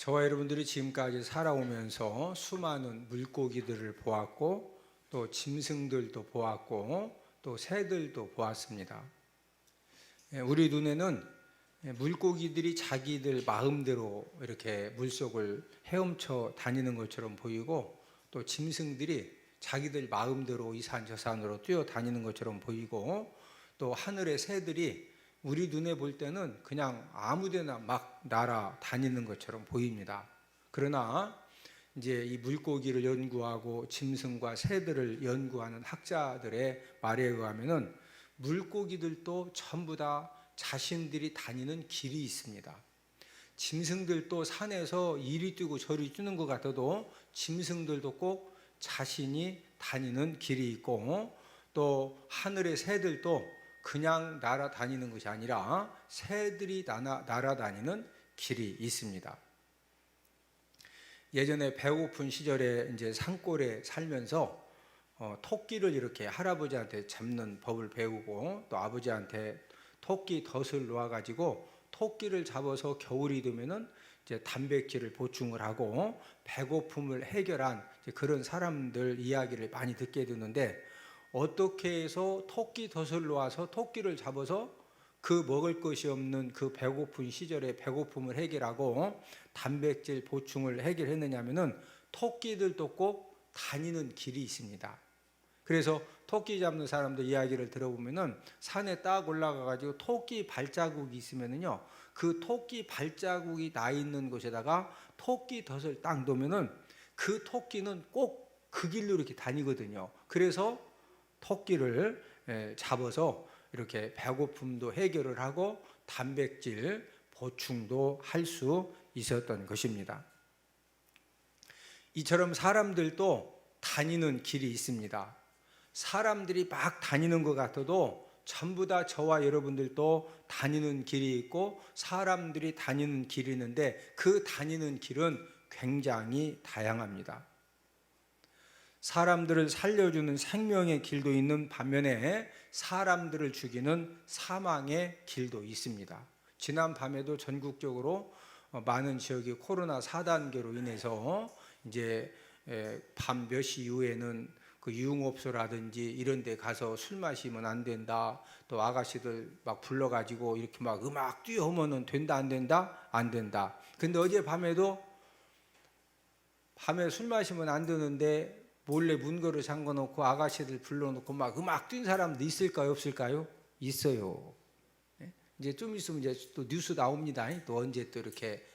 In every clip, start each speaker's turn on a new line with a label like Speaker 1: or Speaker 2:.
Speaker 1: 저와 여러분들이 지금까지 살아오면서 수많은 물고기들을 보았고 또 짐승들도 보았고 또 새들도 보았습니다. 우리 눈에는 물고기들이 자기들 마음대로 이렇게 물속을 헤엄쳐 다니는 것처럼 보이고 또 짐승들이 자기들 마음대로 이 산 저 산으로 뛰어다니는 것처럼 보이고 또 하늘의 새들이 우리 눈에 볼 때는 그냥 아무데나 막 날아다니는 것처럼 보입니다. 그러나 이제 이 물고기를 연구하고 짐승과 새들을 연구하는 학자들의 말에 의하면은 물고기들도 전부 다 자신들이 다니는 길이 있습니다. 짐승들도 산에서 이리 뛰고 저리 뛰는 것 같아도 짐승들도 꼭 자신이 다니는 길이 있고 또 하늘의 새들도 그냥 날아다니는 것이 아니라 새들이 날아다니는 길이 있습니다. 예전에 배고픈 시절에 이제 산골에 살면서 토끼를 이렇게 할아버지한테 잡는 법을 배우고 또 아버지한테 토끼 덫을 놓아가지고 토끼를 잡아서 겨울이 되면은 이제 단백질을 보충을 하고 배고픔을 해결한 그런 사람들 이야기를 많이 듣게 되는데 어떻게 해서 토끼 덫을 놓아서 토끼를 잡아서 그 먹을 것이 없는 그 배고픈 시절에 배고픔을 해결하고 단백질 보충을 해결했느냐면은 토끼들도 꼭 다니는 길이 있습니다. 그래서 토끼 잡는 사람들 이야기를 들어보면은 산에 딱 올라가 가지고 토끼 발자국이 있으면은요 그 토끼 발자국이 나 있는 곳에다가 토끼 덫을 딱 놓으면은 그 토끼는 꼭 그 길로 이렇게 다니거든요. 그래서 토끼를 잡아서 이렇게 배고픔도 해결을 하고 단백질 보충도 할 수 있었던 것입니다. 이처럼 사람들도 다니는 길이 있습니다. 사람들이 막 다니는 것 같아도 전부 다 저와 여러분들도 다니는 길이 있고 사람들이 다니는 길이 있는데 그 다니는 길은 굉장히 다양합니다. 사람들을 살려주는 생명의 길도 있는 반면에 사람들을 죽이는 사망의 길도 있습니다. 지난 밤에도 전국적으로 많은 지역이 코로나 4단계로 인해서 이제 밤 몇 시 이후에는 그 유흥업소라든지 이런 데 가서 술 마시면 안 된다. 또 아가씨들 막 불러가지고 이렇게 막 음악 띄우면은 된다 안 된다? 안 된다. 근데 어제 밤에도 밤에 술 마시면 안 되는데 몰래 문거를 잠궈놓고 아가씨들 불러놓고 막 음악 뛴 사람도 있을까요? 없을까요? 있어요. 이제 좀 있으면 이제 또 뉴스 나옵니다. 또 언제 또 이렇게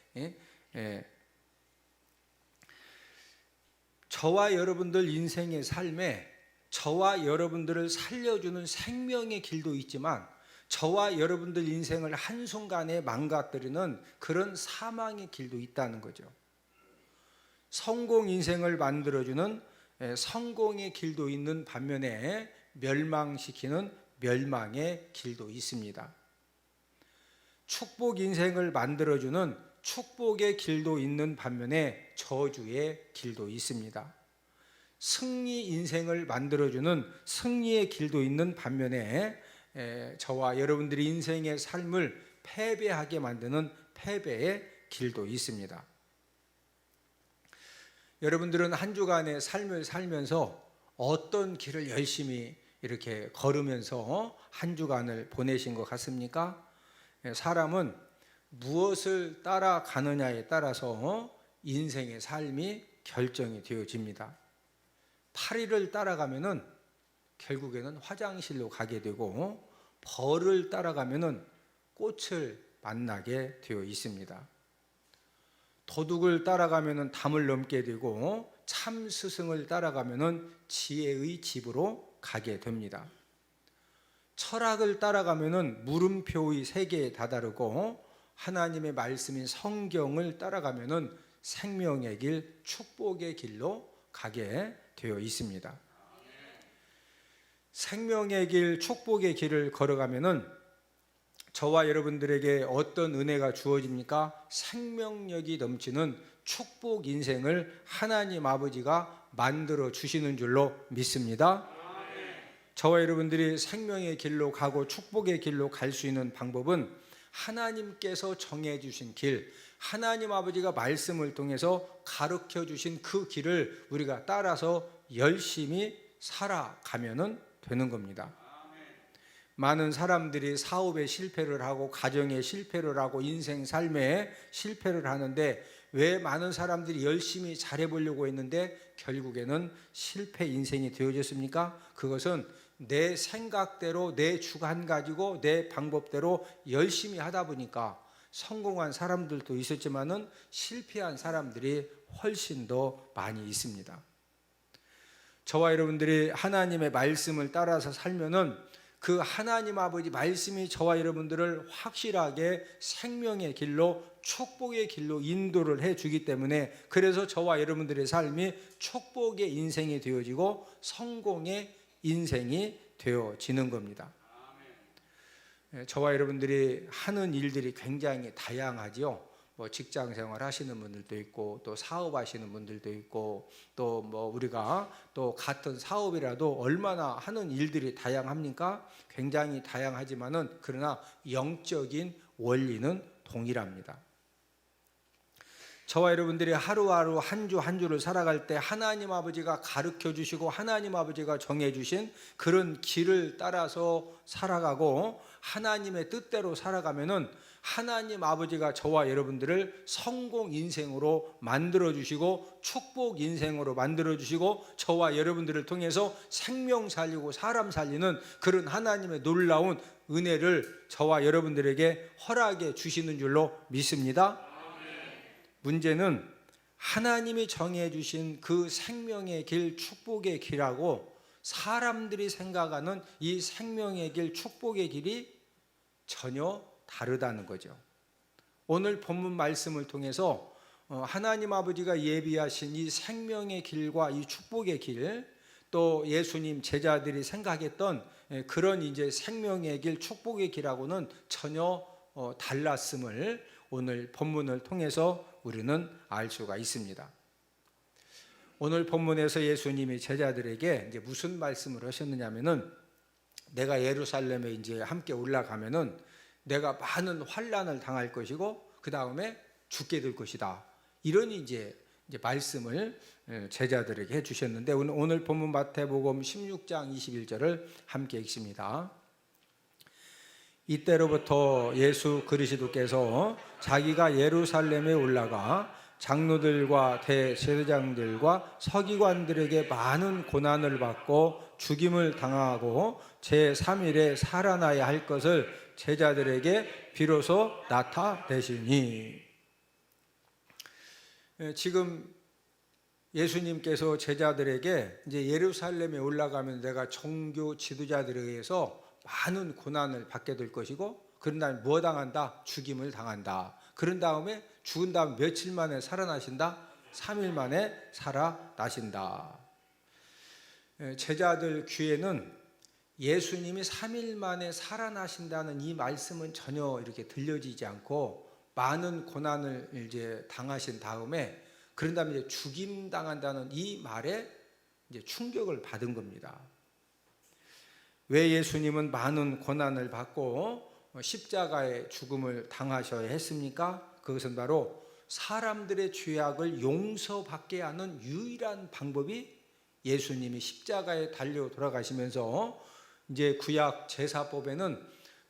Speaker 1: 저와 여러분들 인생의 삶에 저와 여러분들을 살려주는 생명의 길도 있지만 저와 여러분들 인생을 한순간에 망가뜨리는 그런 사망의 길도 있다는 거죠. 성공 인생을 만들어주는 성공의 길도 있는 반면에 멸망시키는 멸망의 길도 있습니다. 축복 인생을 만들어주는 축복의 길도 있는 반면에 저주의 길도 있습니다. 승리 인생을 만들어주는 승리의 길도 있는 반면에 저와 여러분들의 인생의 삶을 패배하게 만드는 패배의 길도 있습니다. 여러분들은 한 주간의 삶을 살면서 어떤 길을 열심히 이렇게 걸으면서 한 주간을 보내신 것 같습니까? 사람은 무엇을 따라가느냐에 따라서 인생의 삶이 결정이 되어집니다. 파리를 따라가면은 결국에는 화장실로 가게 되고 벌을 따라가면은 꽃을 만나게 되어 있습니다. 도둑을 따라가면은 담을 넘게 되고 참 스승을 따라가면은 지혜의 집으로 가게 됩니다. 철학을 따라가면은 물음표의 세계에 다다르고 하나님의 말씀인 성경을 따라가면은 생명의 길, 축복의 길로 가게 되어 있습니다. 생명의 길, 축복의 길을 걸어가면은 저와 여러분들에게 어떤 은혜가 주어집니까? 생명력이 넘치는 축복 인생을 하나님 아버지가 만들어 주시는 줄로 믿습니다. 저와 여러분들이 생명의 길로 가고 축복의 길로 갈 수 있는 방법은 하나님께서 정해 주신 길, 하나님 아버지가 말씀을 통해서 가르쳐 주신 그 길을 우리가 따라서 열심히 살아가면 되는 겁니다. 많은 사람들이 사업에 실패를 하고 가정에 실패를 하고 인생 삶에 실패를 하는데 왜 많은 사람들이 열심히 잘해보려고 했는데 결국에는 실패 인생이 되어졌습니까? 그것은 내 생각대로 내 주관 가지고 내 방법대로 열심히 하다 보니까 성공한 사람들도 있었지만은 실패한 사람들이 훨씬 더 많이 있습니다. 저와 여러분들이 하나님의 말씀을 따라서 살면은 그 하나님 아버지 말씀이 저와 여러분들을 확실하게 생명의 길로 축복의 길로 인도를 해주기 때문에 그래서 저와 여러분들의 삶이 축복의 인생이 되어지고 성공의 인생이 되어지는 겁니다. 저와 여러분들이 하는 일들이 굉장히 다양하죠. 뭐 직장 생활 하시는 분들도 있고 또 사업하시는 분들도 있고 또 뭐 우리가 또 같은 사업이라도 얼마나 하는 일들이 다양합니까? 굉장히 다양하지만은 그러나 영적인 원리는 동일합니다. 저와 여러분들이 하루하루 한 주 한 주를 살아갈 때 하나님 아버지가 가르쳐 주시고 하나님 아버지가 정해 주신 그런 길을 따라서 살아가고 하나님의 뜻대로 살아가면은 하나님 아버지가 저와 여러분들을 성공 인생으로 만들어 주시고 축복 인생으로 만들어 주시고 저와 여러분들을 통해서 생명 살리고 사람 살리는 그런 하나님의 놀라운 은혜를 저와 여러분들에게 허락해 주시는 줄로 믿습니다. 문제는 하나님이 정해 주신 그 생명의 길, 축복의 길하고 사람들이 생각하는 이 생명의 길, 축복의 길이 전혀 다르다는 거죠. 오늘 본문 말씀을 통해서 하나님 아버지가 예비하신 이 생명의 길과 이 축복의 길, 또 예수님 제자들이 생각했던 그런 이제 생명의 길, 축복의 길하고는 전혀 달랐음을 오늘 본문을 통해서 우리는 알 수가 있습니다. 오늘 본문에서 예수님이 제자들에게 이제 무슨 말씀을 하셨느냐면은 내가 예루살렘에 이제 함께 올라가면은 내가 많은 환난을 당할 것이고 그 다음에 죽게 될 것이다. 이런 이제 말씀을 제자들에게 해주셨는데 오늘 본문 마태복음 16장 21절을 함께 읽습니다. 이때로부터 예수 그리스도께서 자기가 예루살렘에 올라가 장로들과 대제사장들과 서기관들에게 많은 고난을 받고 죽임을 당하고 제3일에 살아나야 할 것을 제자들에게 비로소 나타내시니. 지금 예수님께서 제자들에게 이제 예루살렘에 올라가면 내가 종교 지도자들에 의해서 많은 고난을 받게 될 것이고 그런 다음에 뭐 당한다? 죽임을 당한다. 그런 다음에 죽은 다음 며칠 만에 살아나신다? 3일 만에 살아나신다. 제자들 귀에는 예수님이 3일 만에 살아나신다는 이 말씀은 전혀 이렇게 들려지지 않고 많은 고난을 이제 당하신 다음에 그런 다음에 이제 죽임 당한다는 이 말에 이제 충격을 받은 겁니다. 왜 예수님은 많은 고난을 받고 십자가의 죽음을 당하셔야 했습니까? 그것은 바로 사람들의 죄악을 용서받게 하는 유일한 방법이 예수님이 십자가에 달려 돌아가시면서 이제 구약 제사법에는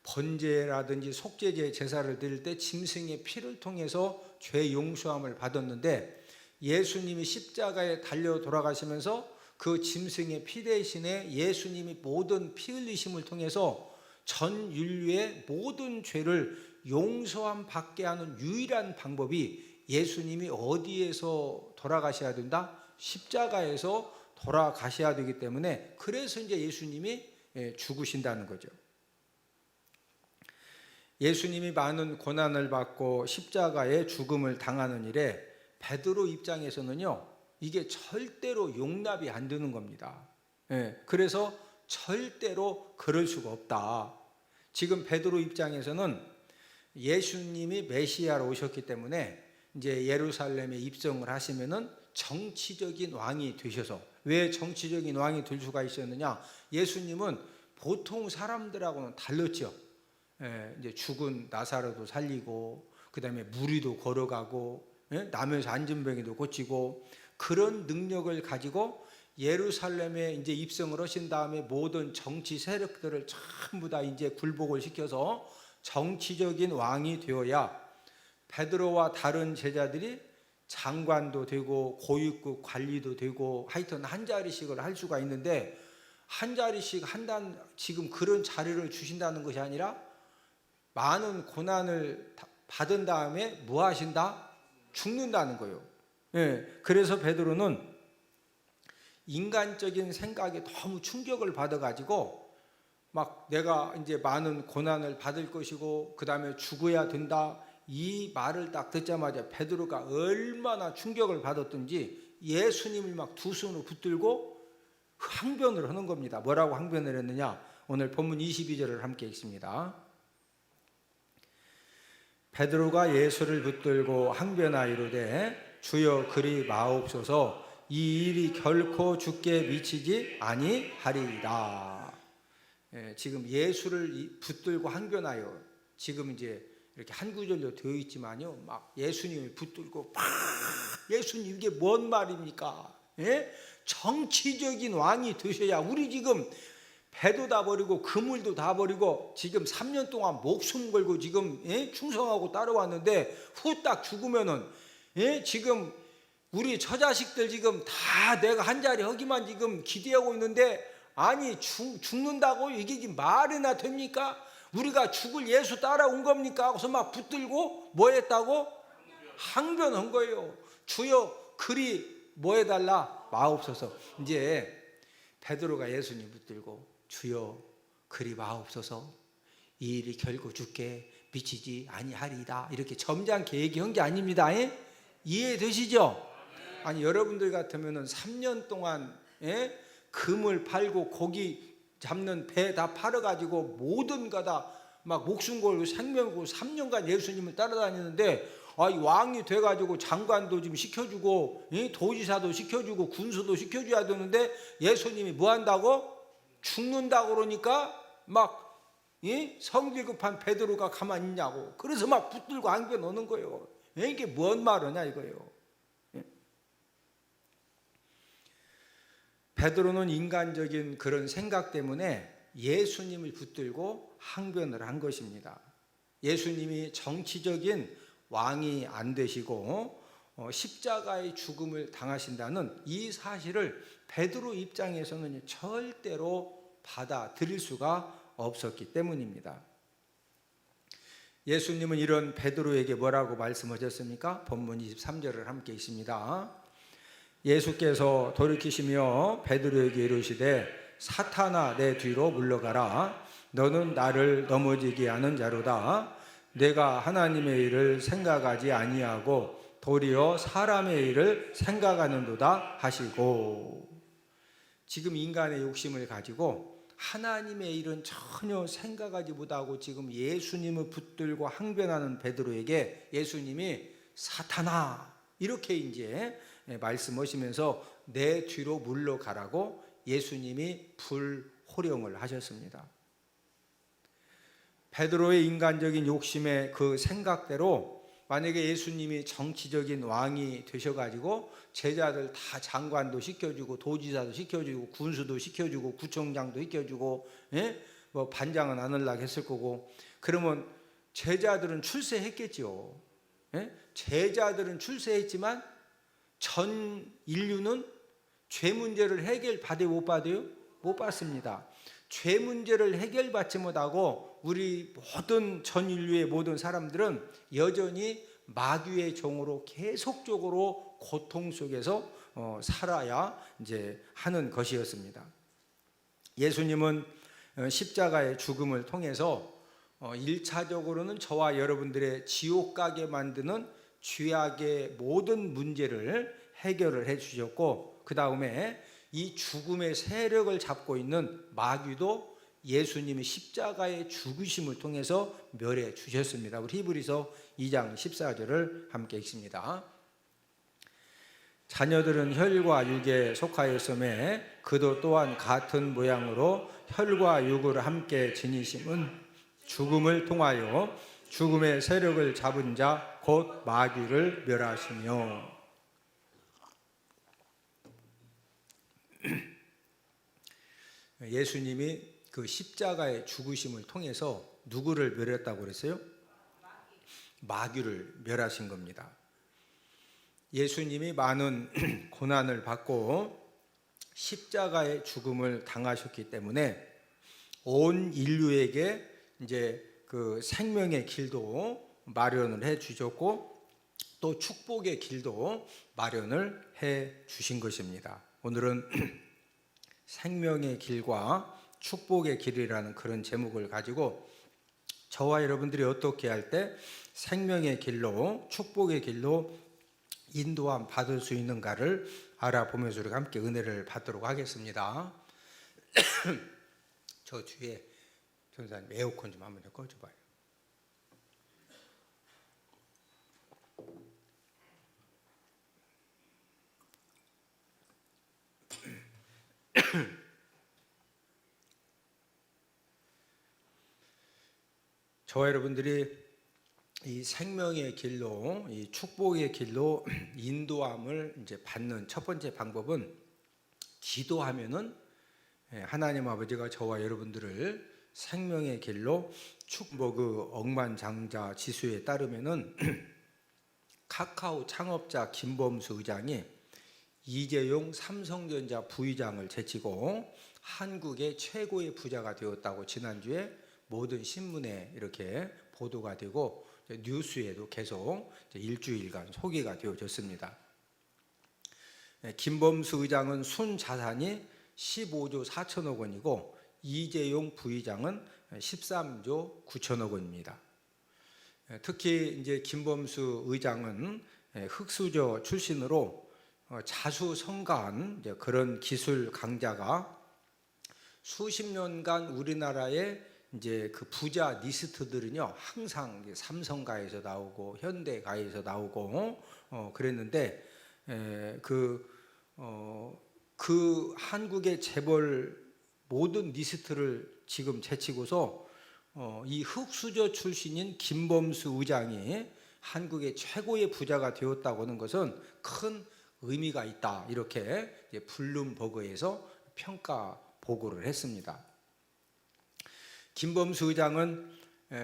Speaker 1: 번제라든지 속죄제 제사를 드릴 때 짐승의 피를 통해서 죄 용서함을 받았는데 예수님이 십자가에 달려 돌아가시면서 그 짐승의 피 대신에 예수님이 모든 피 흘리심을 통해서 전 인류의 모든 죄를 용서함 받게 하는 유일한 방법이 예수님이 어디에서 돌아가셔야 된다? 십자가에서 돌아가셔야 되기 때문에 그래서 이제 예수님이 죽으신다는 거죠. 예수님이 많은 고난을 받고 십자가의 죽음을 당하는 일에 베드로 입장에서는요, 이게 절대로 용납이 안 되는 겁니다. 그래서 절대로 그럴 수가 없다. 지금 베드로 입장에서는 예수님이 메시아로 오셨기 때문에 이제 예루살렘에 입성을 하시면은 정치적인 왕이 되셔서, 왜 정치적인 왕이 될 수가 있었느냐? 예수님은 보통 사람들하고는 달랐죠. 이제 죽은 나사로도 살리고, 그다음에 무리도 걸어가고, 남에서 안진병이도 고치고, 그런 능력을 가지고 예루살렘에 이제 입성을 하신 다음에 모든 정치 세력들을 전부 다 이제 굴복을 시켜서 정치적인 왕이 되어야 베드로와 다른 제자들이 장관도 되고 고위급 관리도 되고 하여튼 한 자리씩을 할 수가 있는데, 한 자리씩 한단 지금 그런 자리를 주신다는 것이 아니라 많은 고난을 받은 다음에 뭐 하신다? 죽는다는 거예요. 그래서 베드로는 인간적인 생각에 너무 충격을 받아가지고 막 내가 이제 많은 고난을 받을 것이고 그 다음에 죽어야 된다, 이 말을 딱 듣자마자 베드로가 얼마나 충격을 받았던지 예수님을 막 두 손으로 붙들고 항변을 하는 겁니다. 뭐라고 항변을 했느냐? 오늘 본문 22절을 함께 읽습니다. 베드로가 예수를 붙들고 항변하이르되 주여 그리 마옵소서, 이 일이 결코 주께 미치지 아니하리이다. 지금 예수를 붙들고 항변하여, 지금 이제 이렇게 한 구절로 되어 있지만요, 막 예수님을 붙들고 막 예수님 이게 뭔 말입니까? 정치적인 왕이 되셔야, 우리 지금 배도 다 버리고 그물도 다 버리고 지금 3년 동안 목숨 걸고 지금 충성하고 따라왔는데 후딱 죽으면은 지금 우리 처자식들 지금 다 내가 한 자리 하기만 지금 기대하고 있는데, 아니 죽는다고 이게 지금 말이나 됩니까? 우리가 죽을 예수 따라온 겁니까? 그래서 막 붙들고 뭐 했다고? 항변한 거예요. 주여 그리 뭐 해달라? 마옵소서. 이제 베드로가 예수님 붙들고 주여 그리 마옵소서, 이 일이 결코 주께 미치지 아니하리이다, 이렇게 점잖게 얘기한 게 아닙니다. 이해되시죠? 아니 여러분들 같으면은 3년 동안 금을 팔고 고기 잡는 배 다 팔아가지고 모든 거 다 막 목숨 걸고 생명 걸고 3년간 예수님을 따라다니는데, 이 왕이 돼가지고 장관도 좀 시켜주고 도지사도 시켜주고 군수도 시켜줘야 되는데 예수님이 뭐 한다고? 죽는다고 그러니까 막 성질 급한 베드로가 가만히 있냐고. 그래서 막 붙들고 안겨 놓는 거예요. 이게 뭔 말이냐 이거예요. 베드로는 인간적인 그런 생각 때문에 예수님을 붙들고 항변을 한 것입니다. 예수님이 정치적인 왕이 안 되시고 십자가의 죽음을 당하신다는 이 사실을 베드로 입장에서는 절대로 받아들일 수가 없었기 때문입니다. 예수님은 이런 베드로에게 뭐라고 말씀하셨습니까? 본문 23절을 함께 읽습니다. 예수께서 돌이키시며 베드로에게 이르시되 사탄아 내 뒤로 물러가라, 너는 나를 넘어지게 하는 자로다. 내가 하나님의 일을 생각하지 아니하고 도리어 사람의 일을 생각하는도다 하시고, 지금 인간의 욕심을 가지고 하나님의 일은 전혀 생각하지 못하고 지금 예수님을 붙들고 항변하는 베드로에게 예수님이 사탄아 이렇게 이제 말씀하시면서 내 뒤로 물러가라고 예수님이 불호령을 하셨습니다. 베드로의 인간적인 욕심의 그 생각대로 만약에 예수님이 정치적인 왕이 되셔가지고 제자들 다 장관도 시켜주고 도지사도 시켜주고 군수도 시켜주고 구청장도 시켜주고 뭐 반장은 안 하려고 했을 거고, 그러면 제자들은 출세했겠죠. 제자들은 출세했지만 전 인류는 죄 문제를 해결받아요, 못 받아요? 못 받습니다. 죄 문제를 해결받지 못하고 우리 모든 전 인류의 모든 사람들은 여전히 마귀의 종으로 계속적으로 고통 속에서 살아야 이제 하는 것이었습니다. 예수님은 십자가의 죽음을 통해서 1차적으로는 저와 여러분들의 지옥 가게 만드는 죄악의 모든 문제를 해결을 해 주셨고, 그 다음에 이 죽음의 세력을 잡고 있는 마귀도 예수님이 십자가의 죽으심을 통해서 멸해 주셨습니다. 우리 히브리서 2장 14절을 함께 읽습니다. 자녀들은 혈과 육에 속하였음에 그도 또한 같은 모양으로 혈과 육을 함께 지니심은 죽음을 통하여 죽음의 세력을 잡은 자 곧 마귀를 멸하시며. 예수님이 그 십자가의 죽으심을 통해서 누구를 멸했다고 그랬어요? 마귀를 멸하신 겁니다. 예수님이 많은 고난을 받고 십자가의 죽음을 당하셨기 때문에 온 인류에게 이제 그 생명의 길도 마련을 해 주셨고 또 축복의 길도 마련을 해 주신 것입니다. 오늘은 생명의 길과 축복의 길이라는 그런 제목을 가지고 저와 여러분들이 어떻게 할 때 생명의 길로 축복의 길로 인도함 받을 수 있는가를 알아보면서 우리가 함께 은혜를 받도록 하겠습니다. 저 뒤에 전사님 에어컨 좀 한번 꺼줘봐요. 저와 여러분들이 이 생명의 길로, 이 축복의 길로 인도함을 이제 받는 첫 번째 방법은 기도하면은 하나님 아버지가 저와 여러분들을 생명의 길로 그 억만장자 지수에 따르면은 카카오 창업자 김범수 의장이 이재용 삼성전자 부의장을 제치고 한국의 최고의 부자가 되었다고 지난주에 모든 신문에 이렇게 보도가 되고 뉴스에도 계속 일주일간 소개가 되어졌습니다. 김범수 의장은 순자산이 15조 4천억 원이고 이재용 부의장은 13조 9천억 원입니다. 특히 이제 김범수 의장은 흑수저 출신으로 자수성가한 그런 기술 강자가 수십 년간 우리나라의 이제 그 부자 리스트들은요 항상 삼성가에서 나오고 현대가에서 나오고 그랬는데 그 한국의 재벌 모든 리스트를 지금 제치고서 이 흑수저 출신인 김범수 의장이 한국의 최고의 부자가 되었다고 하는 것은 큰 의미가 있다 이렇게 블룸버그에서 평가 보고를 했습니다. 김범수 의장은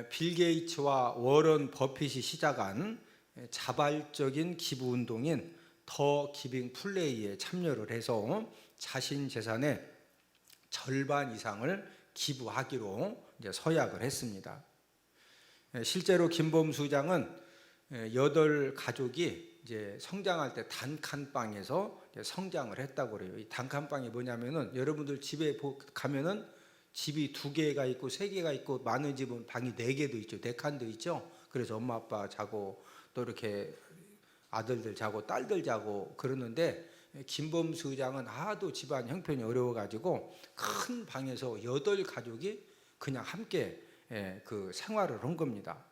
Speaker 1: 빌 게이츠와 워런 버핏이 시작한 자발적인 기부운동인 더 기빙 플레이에 참여를 해서 자신 재산의 절반 이상을 기부하기로 이제 서약을 했습니다. 실제로 김범수 의장은 8가족이 이제 성장할 때 단칸방에서 성장을 했다고 그래요. 이 단칸방이 뭐냐면은 여러분들 집에 가면은 집이 2개가 있고 3개가 있고 많은 집은 방이 4개도 있죠. 4칸도 있죠. 그래서 엄마 아빠 자고 또 이렇게 아들들 자고 딸들 자고 그러는데 김범수 의장은 하도 집안 형편이 어려워가지고 큰 방에서 8가족이 그냥 함께 그 생활을 한 겁니다.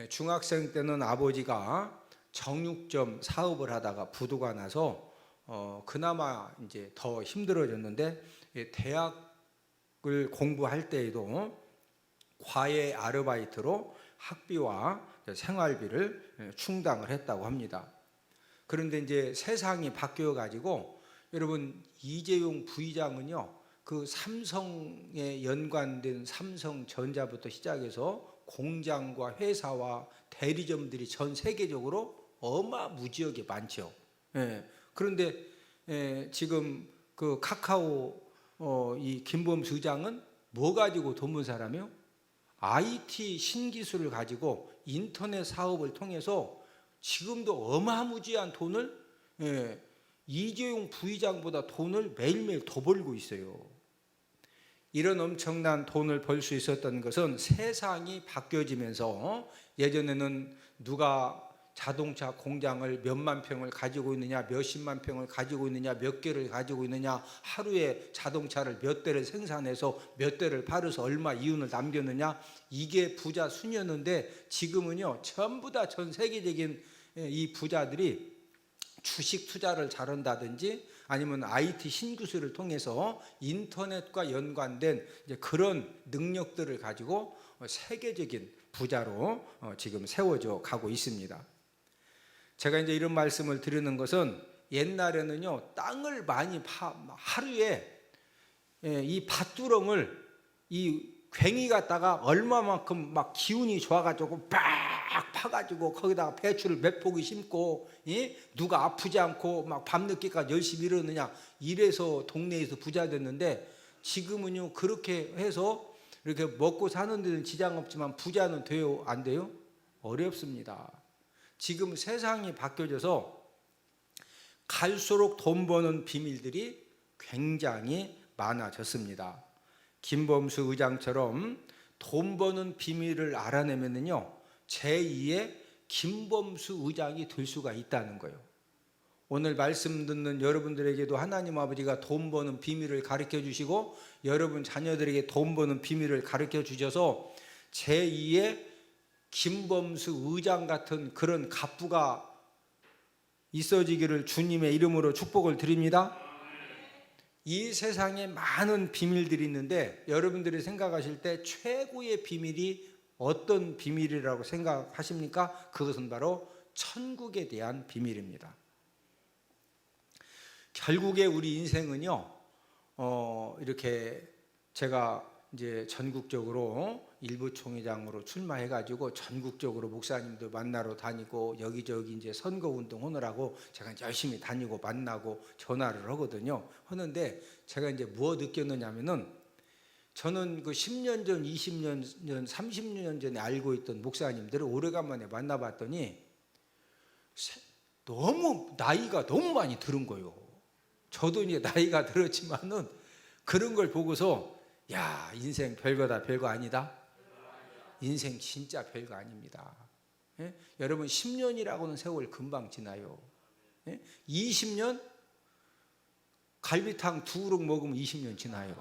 Speaker 1: 중학생 때는 아버지가 정육점 사업을 하다가 부도가 나서 그나마 이제 더 힘들어졌는데 대학을 공부할 때에도 과외 아르바이트로 학비와 생활비를 충당을 했다고 합니다. 그런데 이제 세상이 바뀌어 가지고 여러분 이재용 부의장은요 그 삼성에 연관된 삼성전자부터 시작해서 공장과 회사와 대리점들이 전 세계적으로 어마무지하게 많죠. 그런데 지금 그 카카오 이 김범수 의장은 뭐 가지고 돈 번 사람이요? IT 신기술을 가지고 인터넷 사업을 통해서 지금도 어마무지한 돈을 이재용 부의장보다 돈을 매일매일 더 벌고 있어요. 이런 엄청난 돈을 벌 수 있었던 것은 세상이 바뀌어지면서 예전에는 누가 자동차 공장을 몇만 평을 가지고 있느냐, 몇십만 평을 가지고 있느냐, 몇 개를 가지고 있느냐, 하루에 자동차를 몇 대를 생산해서 몇 대를 팔아서 얼마 이윤을 남겼느냐, 이게 부자 순이었는데 지금은요 전부 다 전 세계적인 이 부자들이 주식 투자를 잘한다든지 아니면 IT 신기술을 통해서 인터넷과 연관된 이제 그런 능력들을 가지고 세계적인 부자로 지금 세워져 가고 있습니다. 제가 이제 이런 말씀을 드리는 것은 옛날에는요, 땅을 많이 하루에 이 밭두렁을 이 괭이 갖다가 얼마만큼 막 기운이 좋아가지고 빡 파가지고 거기다가 배추를 몇 포기 심고, 누가 아프지 않고 막 밤늦게까지 열심히 일하느냐, 이래서 동네에서 부자 됐는데, 지금은요 그렇게 해서 이렇게 먹고 사는 데는 지장 없지만 부자는 돼요, 안 돼요? 어렵습니다. 지금 세상이 바뀌어져서 갈수록 돈 버는 비밀들이 굉장히 많아졌습니다. 김범수 의장처럼 돈 버는 비밀을 알아내면요, 제2의 김범수 의장이 될 수가 있다는 거예요. 오늘 말씀 듣는 여러분들에게도 하나님 아버지가 돈 버는 비밀을 가르쳐 주시고, 여러분 자녀들에게 돈 버는 비밀을 가르쳐 주셔서 제2의 김범수 의장 같은 그런 갑부가 있어지기를 주님의 이름으로 축복을 드립니다. 이 세상에 많은 비밀들이 있는데, 여러분들이 생각하실 때 최고의 비밀이 어떤 비밀이라고 생각하십니까? 그것은 바로 천국에 대한 비밀입니다. 결국에 우리 인생은요, 이렇게 제가 이제 전국적으로 일부 총회장으로 출마해가지고 전국적으로 목사님들 만나러 다니고 여기저기 이제 선거운동 하느라고 제가 이제 열심히 다니고 만나고 전화를 하거든요. 하는데 제가 이제 뭐 느꼈느냐면은, 저는 그 10년 전, 20년 전, 30년 전에 알고 있던 목사님들을 오래간만에 만나봤더니 너무 나이가 너무 많이 들은 거예요. 저도 이제 나이가 들었지만은 그런 걸 보고서, 야, 인생 별거다 별거 아니다. 인생 진짜 별거 아닙니다. 예? 여러분 10년이라고는 세월 금방 지나요. 예? 20년 갈비탕 두 그릇 먹으면 20년 지나요.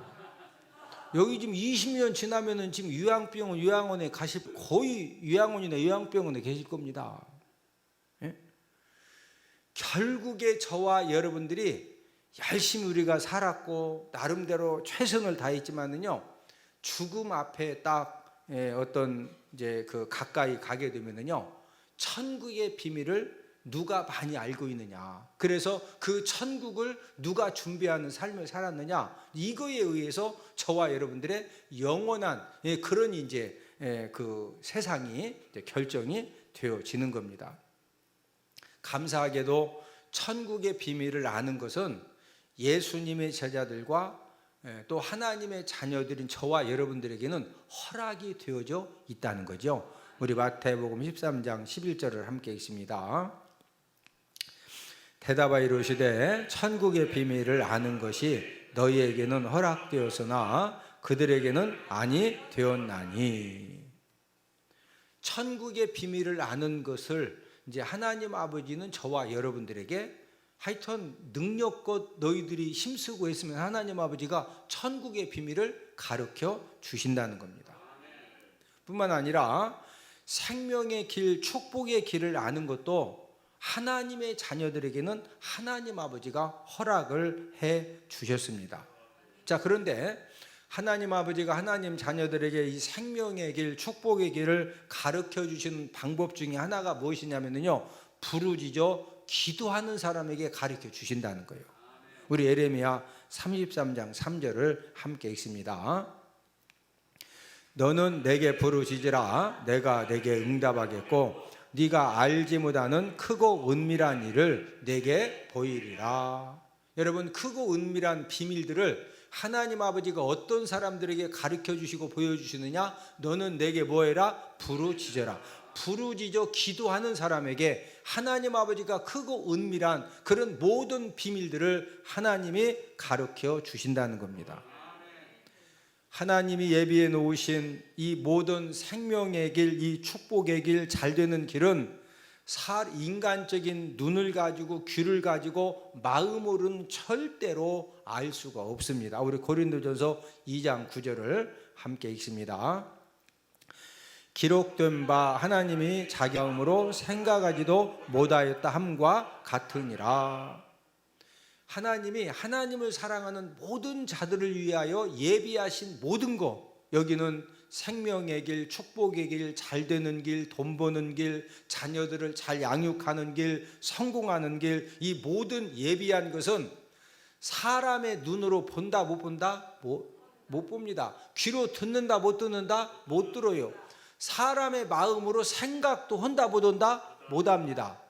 Speaker 1: 여기 지금 20년 지나면은 지금 요양원에 가실, 거의 요양원이나 요양병원에 계실 겁니다. 예? 결국에 저와 여러분들이 열심히 우리가 살았고 나름대로 최선을 다했지만은요, 죽음 앞에 딱 어떤 이제 그 가까이 가게 되면은요, 천국의 비밀을 누가 많이 알고 있느냐, 그래서 그 천국을 누가 준비하는 삶을 살았느냐, 이거에 의해서 저와 여러분들의 영원한 그런 이제 그 세상이 결정이 되어지는 겁니다. 감사하게도 천국의 비밀을 아는 것은 예수님의 제자들과 또 하나님의 자녀들인 저와 여러분들에게는 허락이 되어져 있다는 거죠. 우리 마태복음 13장 11절을 함께 읽습니다. 대답하여 이르시되 천국의 비밀을 아는 것이 너희에게는 허락되었으나 그들에게는 아니 되었나니. 천국의 비밀을 아는 것을 이제 하나님 아버지는 저와 여러분들에게 하여튼 능력껏 너희들이 힘쓰고 했으면 하나님 아버지가 천국의 비밀을 가르쳐 주신다는 겁니다. 뿐만 아니라 생명의 길, 축복의 길을 아는 것도 하나님의 자녀들에게는 하나님 아버지가 허락을 해 주셨습니다. 자, 그런데 하나님 아버지가 하나님 자녀들에게 이 생명의 길, 축복의 길을 가르쳐 주시는 방법 중에 하나가 무엇이냐면요, 부르짖어 기도하는 사람에게 가르쳐 주신다는 거예요. 우리 예레미야 33장 3절을 함께 읽습니다. 너는 내게 부르짖으라 내가 내게 응답하겠고 네가 알지 못하는 크고 은밀한 일을 내게 보이리라. 여러분, 크고 은밀한 비밀들을 하나님 아버지가 어떤 사람들에게 가르쳐 주시고 보여주시느냐? 너는 내게 뭐해라? 부르짖어라. 부르짖어 기도하는 사람에게 하나님 아버지가 크고 은밀한 그런 모든 비밀들을 하나님이 가르쳐 주신다는 겁니다. 하나님이 예비해 놓으신 이 모든 생명의 길, 이 축복의 길, 잘 되는 길은 인간적인 눈을 가지고 귀를 가지고 마음으로는 절대로 알 수가 없습니다. 우리 고린도전서 2장 9절을 함께 읽습니다. 기록된 바 하나님이 자기 마음으로 생각하지도 못하였다 함과 같으니라. 하나님이 하나님을 사랑하는 모든 자들을 위하여 예비하신 모든 것, 여기는 생명의 길, 축복의 길, 잘 되는 길, 돈 버는 길, 자녀들을 잘 양육하는 길, 성공하는 길, 이 모든 예비한 것은 사람의 눈으로 본다 못 본다? 못 봅니다. 귀로 듣는다 못 듣는다? 못 들어요. 사람의 마음으로 생각도 한다 못 한다? 못 합니다.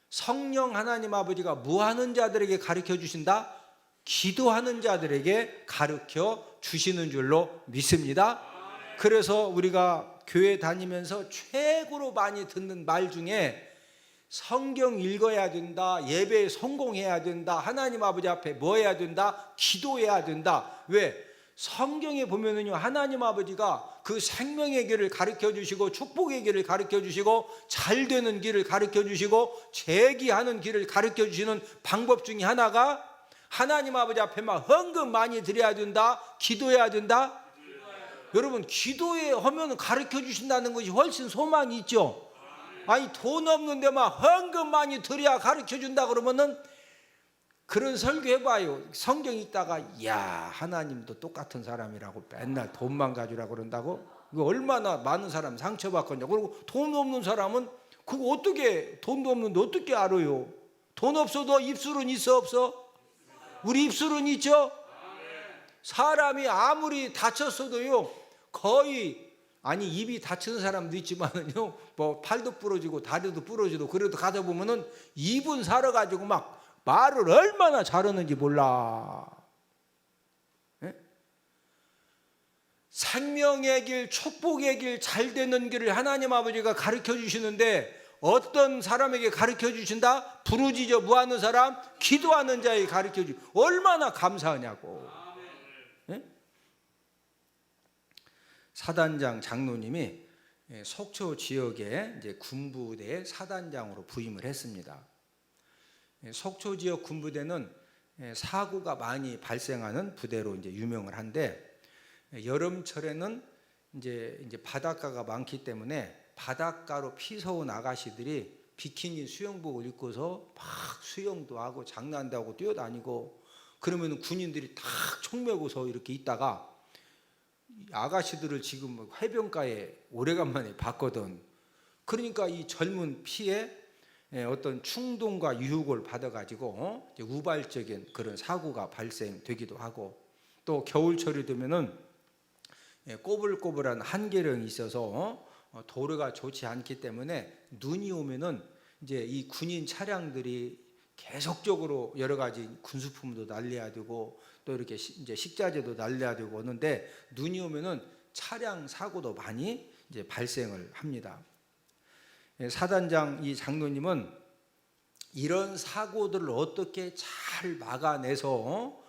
Speaker 1: 성령 하나님 아버지가 뭐 하는 자들에게 가르쳐 주신다? 기도하는 자들에게 가르쳐 주시는 줄로 믿습니다. 그래서 우리가 교회 다니면서 최고로 많이 듣는 말 중에 성경 읽어야 된다, 예배에 성공해야 된다, 하나님 아버지 앞에 뭐 해야 된다? 기도해야 된다. 왜? 성경에 보면은요, 하나님 아버지가 그 생명의 길을 가르쳐 주시고, 축복의 길을 가르쳐 주시고, 잘 되는 길을 가르쳐 주시고, 재기하는 길을 가르쳐 주시는 방법 중에 하나가 하나님 아버지 앞에만 헌금 많이 드려야 된다, 기도해야 된다. 여러분, 기도해 하면 가르쳐 주신다는 것이 훨씬 소망이 있죠. 아니, 돈 없는 데만 헌금 많이 드려야 가르쳐 준다 그러면은 그런 설교 해봐요. 성경 읽다가 야, 하나님도 똑같은 사람이라고 맨날 돈만 가지라고 그런다고? 이거 얼마나 많은 사람 상처받겠냐. 그리고 돈 없는 사람은 그거 어떻게, 돈도 없는데 어떻게 알아요? 돈 없어도 입술은 있어 없어? 우리 입술은 있죠? 사람이 아무리 다쳤어도요, 거의, 아니 입이 다치는 사람도 있지만은요, 뭐 팔도 부러지고 다리도 부러지고, 그래도 가다 보면은 입은 살아가지고 막 말을 얼마나 잘하는지 몰라. 예? 생명의 길, 축복의 길, 잘 되는 길을 하나님 아버지가 가르쳐 주시는데 어떤 사람에게 가르쳐 주신다? 부르짖어 무하는 사람, 기도하는 자에게 가르쳐 주. 얼마나 감사하냐고. 예? 사단장 장로님이 속초 지역에 이제 군부대 사단장으로 부임을 했습니다. 속초 지역 군부대는 사고가 많이 발생하는 부대로 이제 유명을 한데, 여름철에는 이제 바닷가가 많기 때문에 바닷가로 피서온 아가씨들이 비키니 수영복을 입고서 막 수영도 하고 장난도 하고 뛰어다니고, 그러면 군인들이 탁 총 메고서 이렇게 있다가, 아가씨들을 지금 해변가에 오래간만에 봤거든. 그러니까 이 젊은 피에 어떤 충동과 유혹을 받아가지고 우발적인 그런 사고가 발생되기도 하고, 또 겨울철이 되면은 꼬불꼬불한 한계령이 있어서 도로가 좋지 않기 때문에 눈이 오면은 이제 이 군인 차량들이 계속적으로 여러 가지 군수품도 날려야 되고, 또 이렇게 이제 식자재도 날려야 되고 오는데, 눈이 오면은 차량 사고도 많이 이제 발생을 합니다. 사단장 이 장로님은 이런 사고들을 어떻게 잘 막아내서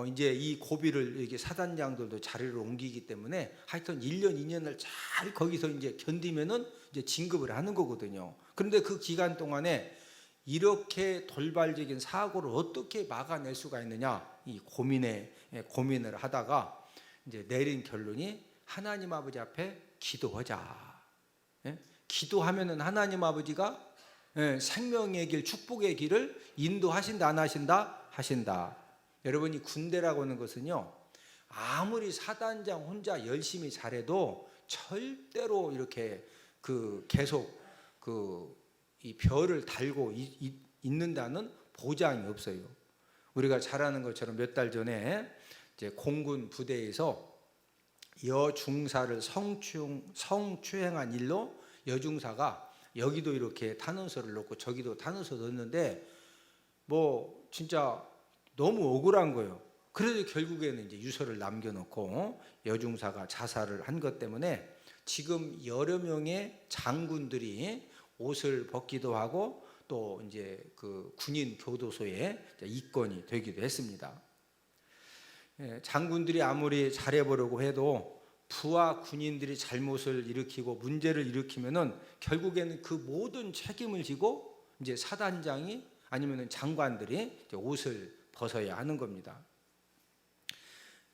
Speaker 1: 이제 이 고비를, 이렇게 사단장들도 자리를 옮기기 때문에 하여튼 1년 2년을 잘 거기서 이제 견디면은 이제 진급을 하는 거거든요. 그런데 그 기간 동안에 이렇게 돌발적인 사고를 어떻게 막아낼 수가 있느냐, 이 고민을 하다가 이제 내린 결론이 하나님 아버지 앞에 기도하자. 예? 기도하면은 하나님 아버지가 생명의 길, 축복의 길을 인도하신다 안 하신다? 하신다. 여러분이 군대라고 하는 것은요, 아무리 사단장 혼자 열심히 잘해도 절대로 이렇게 계속 이 별을 달고 있는다는 보장이 없어요. 우리가 잘 아는 것처럼 몇 달 전에 이제 공군 부대에서 여중사를 성추행한 일로 여중사가 여기도 이렇게 탄원서를 넣고 저기도 탄원서 넣었는데, 뭐 진짜 너무 억울한 거예요. 그래도 결국에는 이제 유서를 남겨놓고 여중사가 자살을 한 것 때문에 지금 여러 명의 장군들이 옷을 벗기도 하고, 또 이제 그 군인 교도소에 입건이 되기도 했습니다. 장군들이 아무리 잘해보려고 해도 부하 군인들이 잘못을 일으키고 문제를 일으키면은 결국에는 그 모든 책임을 지고 이제 사단장이 아니면은 장관들이 이제 옷을 벗어야 하는 겁니다.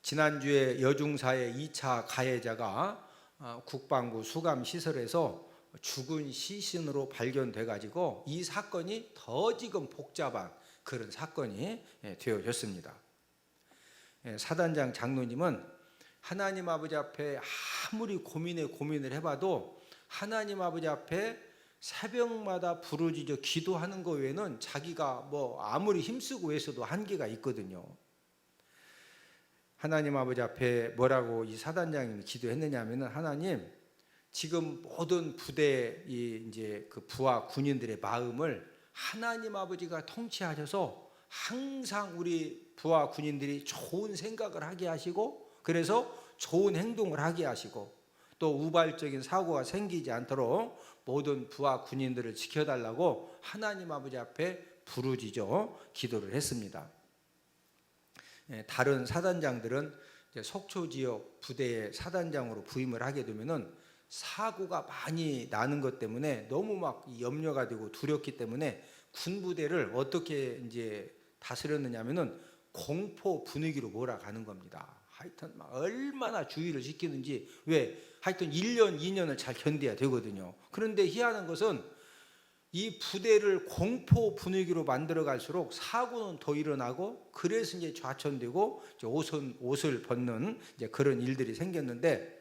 Speaker 1: 지난주에 여중사의 2차 가해자가 국방부 수감시설에서 죽은 시신으로 발견돼 가지고 이 사건이 더 지금 복잡한 그런 사건이 되어졌습니다. 사단장 장로님은 하나님 아버지 앞에 아무리 고민을 해봐도 하나님 아버지 앞에 새벽마다 부르짖어 기도하는 거 외에는 자기가 뭐 아무리 힘쓰고 해서도 한계가 있거든요. 하나님 아버지 앞에 뭐라고 이 사단장님이 기도했느냐면은, 하나님, 지금 모든 부대 이제 그 부하 군인들의 마음을 하나님 아버지가 통치하셔서 항상 우리 부하 군인들이 좋은 생각을 하게 하시고, 그래서 좋은 행동을 하게 하시고, 또 우발적인 사고가 생기지 않도록 모든 부하 군인들을 지켜달라고 하나님 아버지 앞에 부르짖어 기도를 했습니다. 다른 사단장들은 속초 지역 부대의 사단장으로 부임을 하게 되면은 사고가 많이 나는 것 때문에 너무 막 염려가 되고 두렵기 때문에 군 부대를 어떻게 이제 다스렸느냐면은 공포 분위기로 몰아가는 겁니다. 하여튼 막 얼마나 주의를 시키는지, 왜? 하여튼 1년, 2년을 잘 견뎌야 되거든요. 그런데 희한한 것은 이 부대를 공포 분위기로 만들어 갈수록 사고는 더 일어나고, 그래서 이제 좌천되고 이제 옷을 벗는 이제 그런 일들이 생겼는데,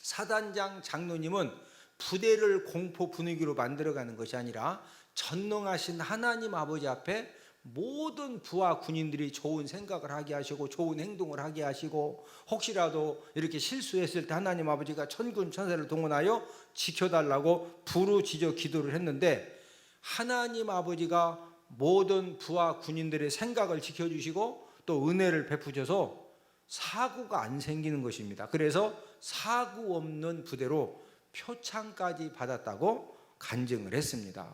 Speaker 1: 사단장 장로님은 부대를 공포 분위기로 만들어 가는 것이 아니라 전능하신 하나님 아버지 앞에 모든 부하 군인들이 좋은 생각을 하게 하시고 좋은 행동을 하게 하시고, 혹시라도 이렇게 실수했을 때 하나님 아버지가 천군 천사를 동원하여 지켜달라고 부르짖어 기도를 했는데, 하나님 아버지가 모든 부하 군인들의 생각을 지켜주시고 또 은혜를 베푸셔서 사고가 안 생기는 것입니다. 그래서 사고 없는 부대로 표창까지 받았다고 간증을 했습니다.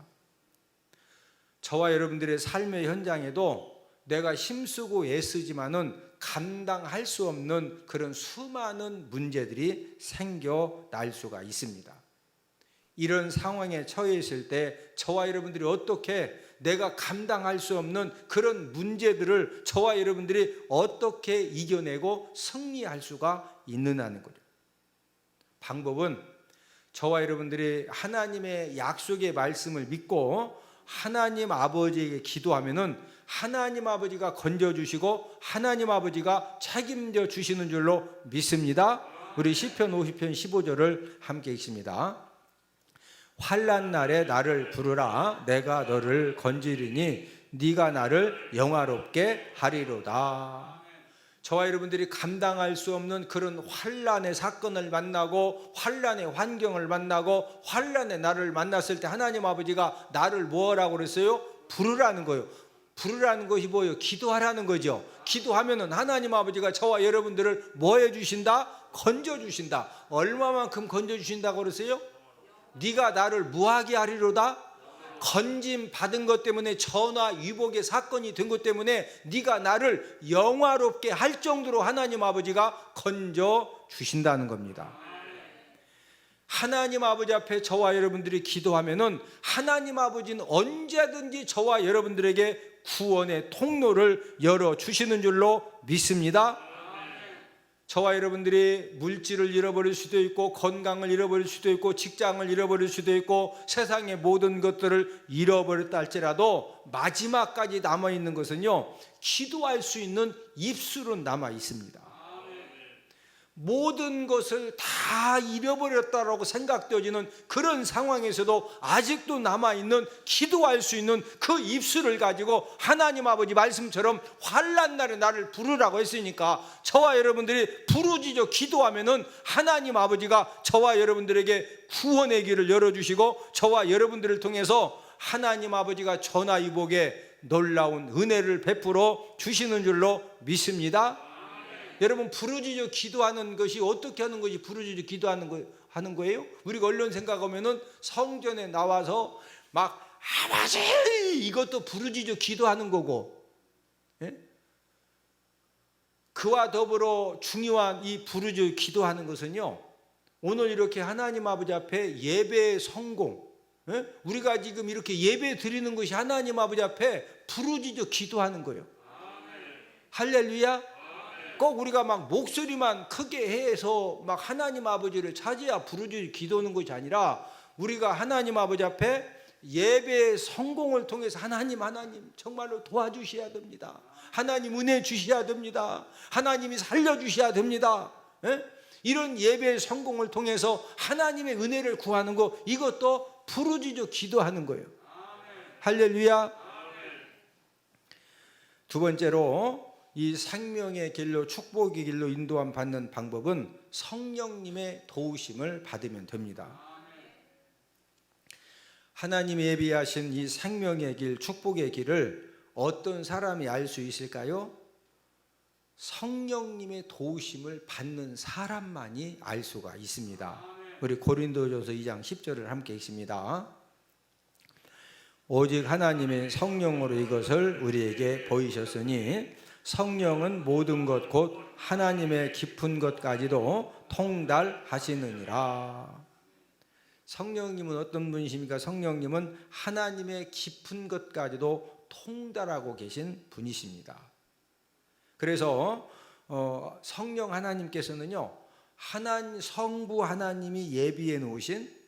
Speaker 1: 저와 여러분들의 삶의 현장에도 내가 힘쓰고 애쓰지만은 감당할 수 없는 그런 수많은 문제들이 생겨날 수가 있습니다. 이런 상황에 처해 있을 때 저와 여러분들이 어떻게, 내가 감당할 수 없는 그런 문제들을 저와 여러분들이 어떻게 이겨내고 승리할 수가 있느냐는 거죠. 방법은 저와 여러분들이 하나님의 약속의 말씀을 믿고 하나님 아버지에게 기도하면은 하나님 아버지가 건져주시고 하나님 아버지가 책임져 주시는 줄로 믿습니다. 우리 시편 50편 15절을 함께 읽습니다. 환난 날에 나를 부르라. 내가 너를 건지리니 네가 나를 영화롭게 하리로다. 저와 여러분들이 감당할 수 없는 그런 환난의 사건을 만나고 환난의 환경을 만나고 환난의 나를 만났을 때 하나님 아버지가 나를 뭐라고 그랬어요? 부르라는 거예요. 부르라는 것이 뭐예요? 기도하라는 거죠. 기도하면은 하나님 아버지가 저와 여러분들을 뭐 해주신다? 건져주신다. 얼마만큼 건져주신다고 그랬어요? 네가 나를 무하게 하리로다. 건짐 받은 것 때문에 전화 위복의 사건이 된 것 때문에 네가 나를 영화롭게 할 정도로 하나님 아버지가 건져 주신다는 겁니다. 하나님 아버지 앞에 저와 여러분들이 기도하면은 하나님 아버지는 언제든지 저와 여러분들에게 구원의 통로를 열어 주시는 줄로 믿습니다. 저와 여러분들이 물질을 잃어버릴 수도 있고 건강을 잃어버릴 수도 있고 직장을 잃어버릴 수도 있고 세상의 모든 것들을 잃어버렸다 할지라도 마지막까지 남아있는 것은요, 기도할 수 있는 입술은 남아 있습니다. 모든 것을 다 잃어버렸다라고 생각되어지는 그런 상황에서도 아직도 남아있는 기도할 수 있는 그 입술을 가지고 하나님 아버지 말씀처럼 환난 날에 나를 부르라고 했으니까 저와 여러분들이 부르짖어 기도하면은 하나님 아버지가 저와 여러분들에게 구원의 길을 열어주시고 저와 여러분들을 통해서 하나님 아버지가 전화위복에 놀라운 은혜를 베풀어 주시는 줄로 믿습니다. 여러분, 부르짖어 기도하는 것이 어떻게 하는 것이 부르짖어 기도하는 거예요? 우리가 언론 생각하면은 성전에 나와서 막 아버지 이것도 부르짖어 기도하는 거고, 예? 그와 더불어 중요한 이 부르짖어 기도하는 것은요, 오늘 이렇게 하나님 아버지 앞에 예배의 성공, 예? 우리가 지금 이렇게 예배 드리는 것이 하나님 아버지 앞에 부르짖어 기도하는 거예요. 할렐루야. 꼭 우리가 막 목소리만 크게 해서 막 하나님 아버지를 찾아야 부르짖어 기도하는 것이 아니라 우리가 하나님 아버지 앞에 예배의 성공을 통해서 하나님 정말로 도와주셔야 됩니다. 하나님 은혜 주셔야 됩니다. 하나님이 살려주셔야 됩니다. 예? 이런 예배의 성공을 통해서 하나님의 은혜를 구하는 거, 이것도 부르짖어 기도하는 거예요. 할렐루야. 두 번째로 이 생명의 길로, 축복의 길로 인도함 받는 방법은 성령님의 도우심을 받으면 됩니다. 하나님이 예비하신 이 생명의 길, 축복의 길을 어떤 사람이 알 수 있을까요? 성령님의 도우심을 받는 사람만이 알 수가 있습니다. 우리 고린도전서 2장 10절을 함께 읽습니다. 오직 하나님의 성령으로 이것을 우리에게 보이셨으니 성령은 모든 것 곧 하나님의 깊은 것까지도 통달하시느니라. 성령님은 어떤 분이십니까? 성령님은 하나님의 깊은 것까지도 통달하고 계신 분이십니다. 그래서 성령 하나님께서는요, 성부 하나님이 예비해 놓으신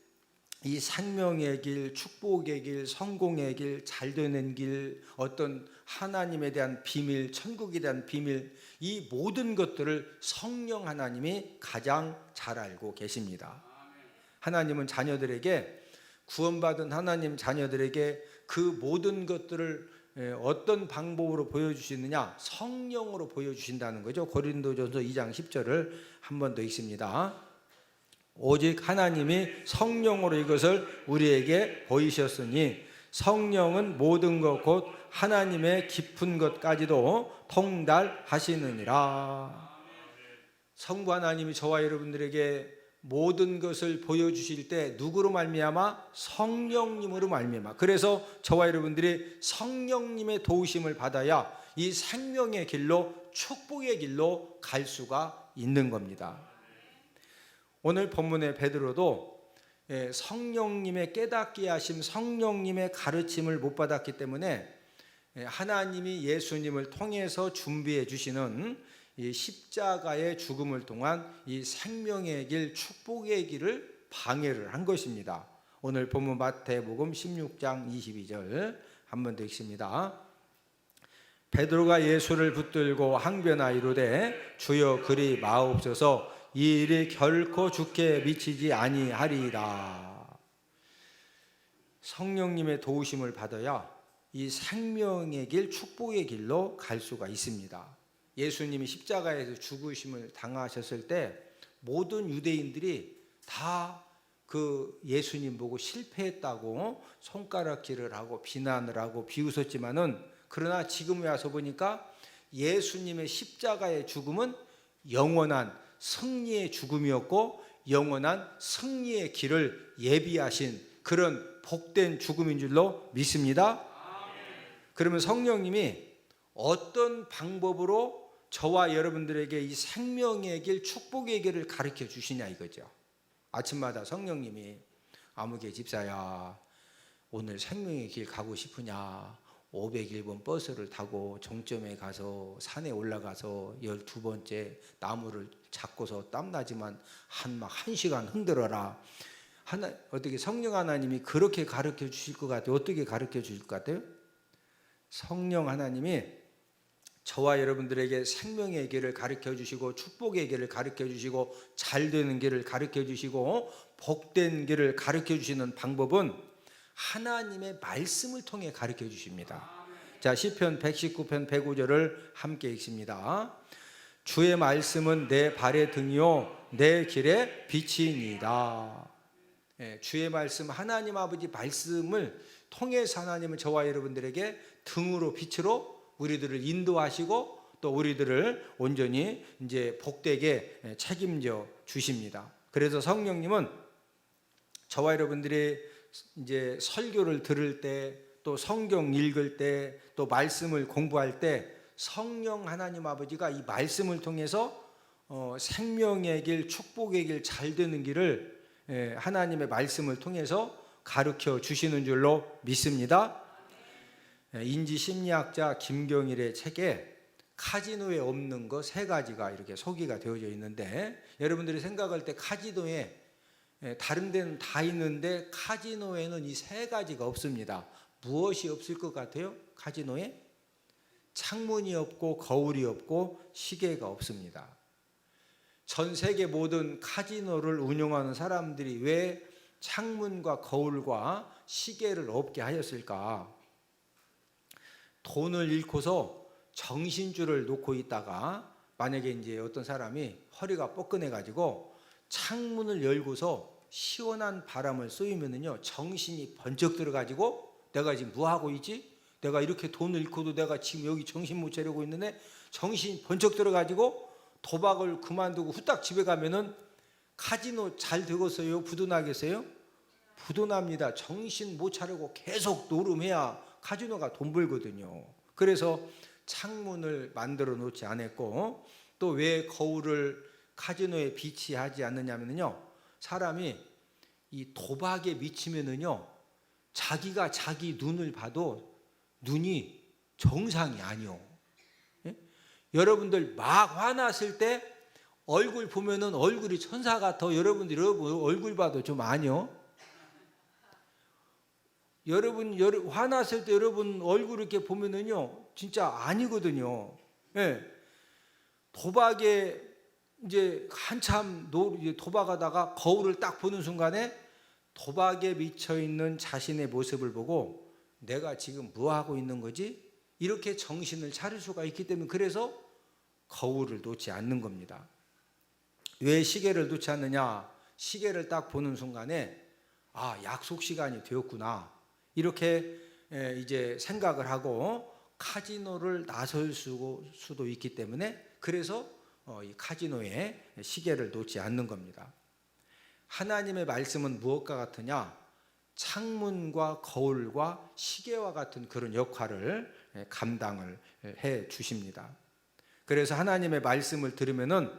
Speaker 1: 이 생명의 길, 축복의 길, 성공의 길, 잘되는 길, 어떤 하나님에 대한 비밀, 천국에 대한 비밀, 이 모든 것들을 성령 하나님이 가장 잘 알고 계십니다. 하나님은 자녀들에게, 구원받은 하나님 자녀들에게 그 모든 것들을 어떤 방법으로 보여주시느냐? 성령으로 보여주신다는 거죠. 고린도전서 2장 10절을 한 번 더 읽습니다. 오직 하나님이 성령으로 이것을 우리에게 보이셨으니 성령은 모든 것 곧 하나님의 깊은 것까지도 통달하시느니라. 성부 하나님이 저와 여러분들에게 모든 것을 보여주실 때 누구로 말미암아? 성령님으로 말미암아. 그래서 저와 여러분들이 성령님의 도우심을 받아야 이 생명의 길로, 축복의 길로 갈 수가 있는 겁니다. 오늘 본문의 베드로도 성령님의 깨닫게 하심, 성령님의 가르침을 못 받았기 때문에 하나님이 예수님을 통해서 준비해 주시는 이 십자가의 죽음을 통한 이 생명의 길, 축복의 길을 방해를 한 것입니다. 오늘 본문 마태복음 16장 22절 한 번 더 읽습니다. 베드로가 예수를 붙들고 항변하이로되 주여 그리 마옵소서, 이 일이 결코 주께 미치지 아니하리이다. 성령님의 도우심을 받아야 이 생명의 길, 축복의 길로 갈 수가 있습니다. 예수님이 십자가에서 죽으심을 당하셨을 때 모든 유대인들이 다 그 예수님 보고 실패했다고 손가락질을 하고 비난을 하고 비웃었지만은, 그러나 지금 와서 보니까 예수님의 십자가의 죽음은 영원한 승리의 죽음이었고 영원한 승리의 길을 예비하신 그런 복된 죽음인 줄로 믿습니다. 그러면 성령님이 어떤 방법으로 저와 여러분들에게 이 생명의 길, 축복의 길을 가르쳐 주시냐 이거죠. 아침마다 성령님이 아무개 집사야, 오늘 생명의 길 가고 싶으냐? 501번 버스를 타고 종점에 가서 산에 올라가서 12번째 나무를 잡고서 땀나지만 한 1시간 흔들어라. 어떻게 성령 하나님이 그렇게 가르쳐 주실 것 같아요? 어떻게 가르쳐 주실 것 같아요? 성령 하나님이 저와 여러분들에게 생명의 길을 가르쳐 주시고 축복의 길을 가르쳐 주시고 잘되는 길을 가르쳐 주시고 복된 길을 가르쳐 주시는 방법은 하나님의 말씀을 통해 가르쳐 주십니다. 자, 시편 119편 105절을 함께 읽습니다. 주의 말씀은 내 발의 등이요 내 길의 빛이니이다. 주의 말씀, 하나님 아버지 말씀을 통해서 하나님은 저와 여러분들에게 등으로, 빛으로 우리들을 인도하시고 또 우리들을 온전히 이제 복되게 책임져 주십니다. 그래서 성령님은 저와 여러분들이 이제 설교를 들을 때, 또 성경 읽을 때, 또 말씀을 공부할 때 성령 하나님 아버지가 이 말씀을 통해서 생명의 길, 축복의 길, 잘되는 길을 하나님의 말씀을 통해서 가르쳐 주시는 줄로 믿습니다. 인지심리학자 김경일의 책에 카지노에 없는 거 3가지가 이렇게 소개가 되어져 있는데, 여러분들이 생각할 때 카지노에 다른 데는 다 있는데 카지노에는 이 3가지가 없습니다. 무엇이 없을 것 같아요? 카지노에 창문이 없고 거울이 없고 시계가 없습니다. 전 세계 모든 카지노를 운영하는 사람들이 왜 창문과 거울과 시계를 없게 하였을까? 돈을 잃고서 정신줄을 놓고 있다가 만약에 이제 어떤 사람이 허리가 뻐근해 가지고 창문을 열고서 시원한 바람을 쏘이면은요, 정신이 번쩍 들어 가지고 내가 지금 뭐 하고 있지? 내가 이렇게 돈을 잃고도 내가 지금 여기 정신 못 차리고 있는데 정신이 번쩍 들어 가지고 도박을 그만두고 후딱 집에 가면은 카지노 잘 되겠어요? 부도나겠어요? 부도납니다. 정신 못 차리고 계속 노름해야 카지노가 돈 벌거든요. 그래서 창문을 만들어 놓지 않았고, 또 왜 거울을 카지노에 비치하지 않느냐면요, 사람이 이 도박에 미치면은요, 자기가 자기 눈을 봐도 눈이 정상이 아니요. 예? 여러분들 막 화났을 때 얼굴 보면은 얼굴이 천사 같아. 여러분 얼굴 봐도 좀 아니요. 여러분 화났을 때 여러분 얼굴 이렇게 보면은요, 진짜 아니거든요. 예. 도박에 이제 한참 도박하다가 거울을 딱 보는 순간에 도박에 미쳐 있는 자신의 모습을 보고 내가 지금 뭐 하고 있는 거지? 이렇게 정신을 차릴 수가 있기 때문에, 그래서 거울을 놓지 않는 겁니다. 왜 시계를 놓지 않느냐? 시계를 딱 보는 순간에 아, 약속 시간이 되었구나, 이렇게 이제 생각을 하고 카지노를 나설 수도 있기 때문에, 그래서 이 카지노에 시계를 놓지 않는 겁니다. 하나님의 말씀은 무엇과 같으냐? 창문과 거울과 시계와 같은 그런 역할을 감당을 해 주십니다. 그래서 하나님의 말씀을 들으면은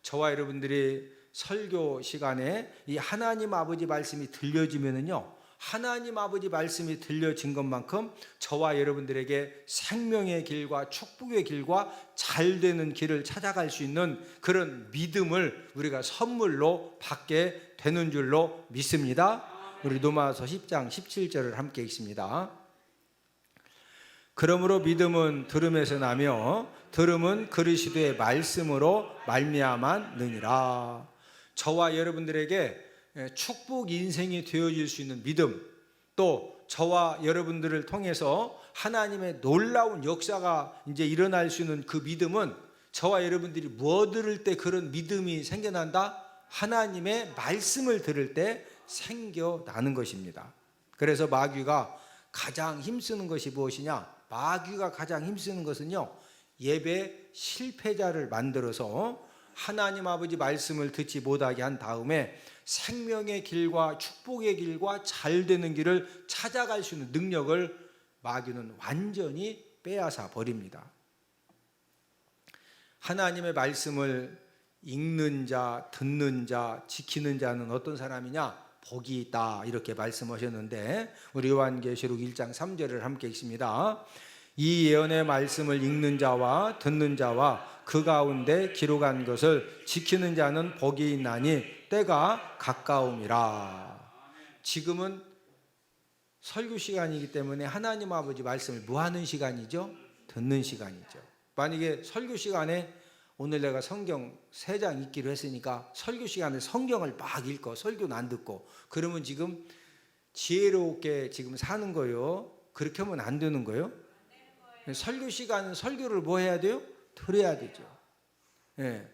Speaker 1: 저와 여러분들이 설교 시간에 이 하나님 아버지 말씀이 들려지면은요, 하나님 아버지 말씀이 들려진 것만큼 저와 여러분들에게 생명의 길과 축복의 길과 잘 되는 길을 찾아갈 수 있는 그런 믿음을 우리가 선물로 받게 되는 줄로 믿습니다. 우리 로마서 10장 17절을 함께 읽습니다. 그러므로 믿음은 들음에서 나며 들음은 그리스도의 말씀으로 말미암았느니라. 저와 여러분들에게 축복 인생이 되어질 수 있는 믿음, 또 저와 여러분들을 통해서 하나님의 놀라운 역사가 이제 일어날 수 있는 그 믿음은 저와 여러분들이 뭐 들을 때 그런 믿음이 생겨난다? 하나님의 말씀을 들을 때 생겨나는 것입니다. 그래서 마귀가 가장 힘쓰는 것이 무엇이냐? 마귀가 가장 힘쓰는 것은요, 예배 실패자를 만들어서 하나님 아버지 말씀을 듣지 못하게 한 다음에 생명의 길과 축복의 길과 잘 되는 길을 찾아갈 수 있는 능력을 마귀는 완전히 빼앗아 버립니다. 하나님의 말씀을 읽는 자, 듣는 자, 지키는 자는 어떤 사람이냐? 복이 있다, 이렇게 말씀하셨는데, 우리 요한계시록 1장 3절을 함께 읽습니다. 이 예언의 말씀을 읽는 자와 듣는 자와 그 가운데 기록한 것을 지키는 자는 복이 있나니 때가 가까움이라. 지금은 설교 시간이기 때문에 하나님 아버지 말씀을 뭐 하는 시간이죠? 듣는 시간이죠. 만약에 설교 시간에 오늘 내가 성경 3장 읽기로 했으니까 설교 시간에 성경을 막 읽고 설교는 안 듣고, 그러면 지금 지혜롭게 지금 사는 거예요? 그렇게 하면 안 되는 거예요? 설교 시간은 설교를 뭐 해야 돼요? 들어야 되죠. 예.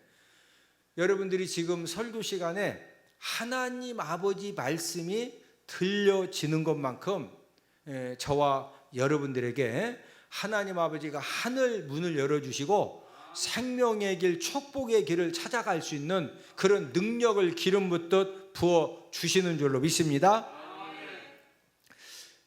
Speaker 1: 여러분들이 지금 설교 시간에 하나님 아버지 말씀이 들려지는 것만큼 저와 여러분들에게 하나님 아버지가 하늘 문을 열어주시고 생명의 길, 축복의 길을 찾아갈 수 있는 그런 능력을 기름 붓듯 부어 주시는 줄로 믿습니다.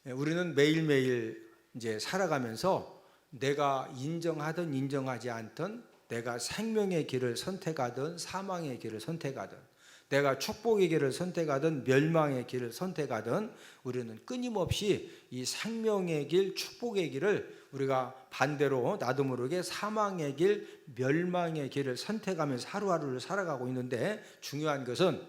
Speaker 1: 우리는 매일매일 이제 살아가면서 내가 인정하든 인정하지 않든, 내가 생명의 길을 선택하든 사망의 길을 선택하든, 내가 축복의 길을 선택하든 멸망의 길을 선택하든, 우리는 끊임없이 이 생명의 길, 축복의 길을 우리가 반대로 나도 모르게 사망의 길, 멸망의 길을 선택하면서 하루하루를 살아가고 있는데, 중요한 것은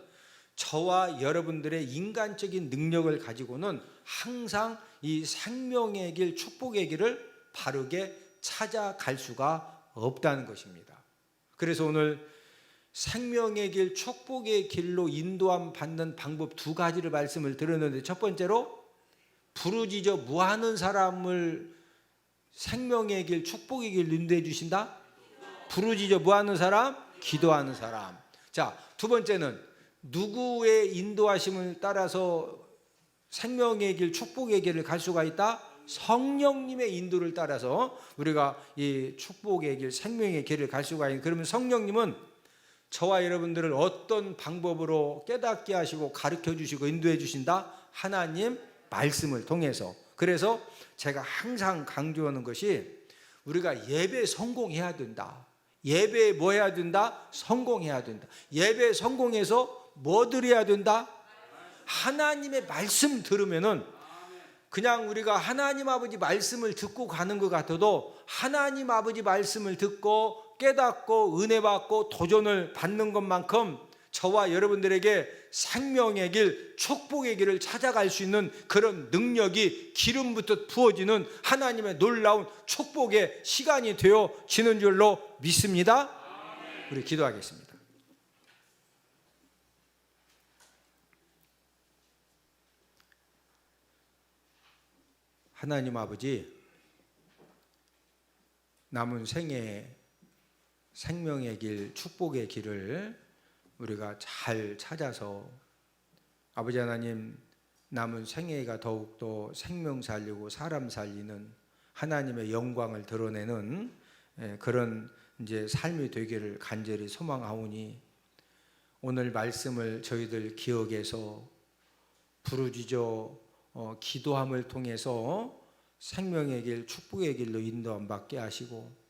Speaker 1: 저와 여러분들의 인간적인 능력을 가지고는 항상 이 생명의 길, 축복의 길을 바르게 찾아갈 수가 없다는 것입니다. 그래서 오늘 생명의 길, 축복의 길로 인도함 받는 방법 두 가지를 말씀을 드렸는데, 첫 번째로 부르짖어 무하는 사람을 생명의 길, 축복의 길로 인도해 주신다. 부르짖어 무하는 사람, 기도하는 사람. 자, 두 번째는 누구의 인도하심을 따라서 생명의 길, 축복의 길을 갈 수가 있다? 성령님의 인도를 따라서 우리가 이 축복의 길, 생명의 길을 갈 수가 있는. 그러면 성령님은 저와 여러분들을 어떤 방법으로 깨닫게 하시고 가르쳐 주시고 인도해 주신다? 하나님 말씀을 통해서. 그래서 제가 항상 강조하는 것이 우리가 예배 성공해야 된다. 예배에 뭐 해야 된다? 성공해야 된다. 예배 성공해서 뭐 드려야 된다? 하나님의 말씀 들으면은 그냥 우리가 하나님 아버지 말씀을 듣고 가는 것 같아도 하나님 아버지 말씀을 듣고 깨닫고 은혜 받고 도전을 받는 것만큼 저와 여러분들에게 생명의 길, 축복의 길을 찾아갈 수 있는 그런 능력이 기름부터 부어지는 하나님의 놀라운 축복의 시간이 되어지는 줄로 믿습니다. 우리 기도하겠습니다. 하나님 아버지, 남은 생에 생명의 길, 축복의 길을 우리가 잘 찾아서 아버지 하나님, 남은 생애가 더욱더 생명 살리고 사람 살리는 하나님의 영광을 드러내는 그런 이제 삶이 되기를 간절히 소망하오니, 오늘 말씀을 저희들 기억해서 부르짖어 기도함을 통해서 생명의 길, 축복의 길로 인도함 받게 하시고,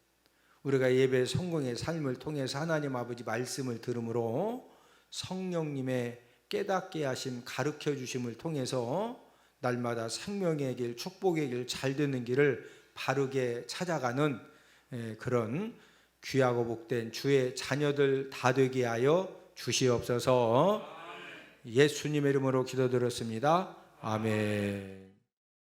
Speaker 1: 우리가 예배 성공의 삶을 통해서 하나님 아버지 말씀을 들음으로 성령님의 깨닫게 하심, 가르쳐 주심을 통해서 날마다 생명의 길, 축복의 길, 잘 되는 길을 바르게 찾아가는 그런 귀하고 복된 주의 자녀들 다 되게 하여 주시옵소서. 예수님의 이름으로 기도드렸습니다. 아멘.